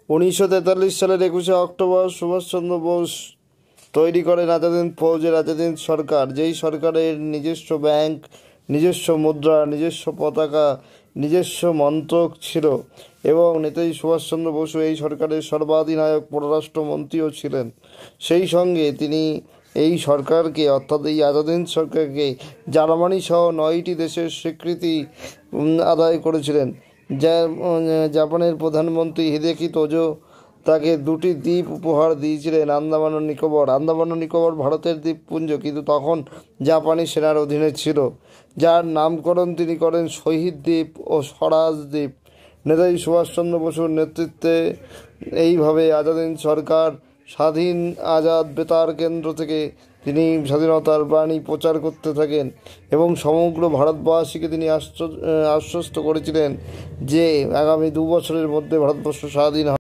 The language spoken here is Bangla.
1943 সালের 21শে অক্টোবর সুভাষচন্দ্র বোস তৈরি করেন আজাদ ফৌজের আজাদ সরকার, যেই সরকারের নিজস্ব ব্যাংক, নিজস্ব মুদ্রা, নিজস্ব পতাকা, নিজস্ব মন্ত্রক ছিল এবং নেতাজি সুভাষচন্দ্র বসু এই সরকারের সর্বাধিনায়ক পররাষ্ট্রমন্ত্রীও ছিলেন। সেই সঙ্গে তিনি এই সরকারকে অর্থাৎ এই আজাদ হিন্দ সরকারকে জার্মানি সহ 9টি দেশের স্বীকৃতি আদায় করেছিলেন। জাপানের প্রধানমন্ত্রী হিদেকি তোজো তাকে 2টি দ্বীপ উপহার দিয়েছিলেন, আন্দামান ও নিকোবর। আন্দামান ও নিকোবর ভারতের দ্বীপপুঞ্জ, কিন্তু তখন জাপানি সেনার অধীনে ছিল, যার নামকরণ তিনি করেন শহীদ দ্বীপ ও স্বরাজ দ্বীপ। নেতাজি সুভাষচন্দ্র বসুর নেতৃত্বে এইভাবে আজাদ হিন্দ সরকার স্বাধীন আজাদ বেতার কেন্দ্র থেকে তিনি স্বাধীনতার বাণী প্রচার করতে থাকেন এবং সমগ্র ভারতবাসীকে তিনি আশ্বস্ত করেছিলেন যে আগামী 2 বছরের মধ্যে ভারতবর্ষ স্বাধীন হবে।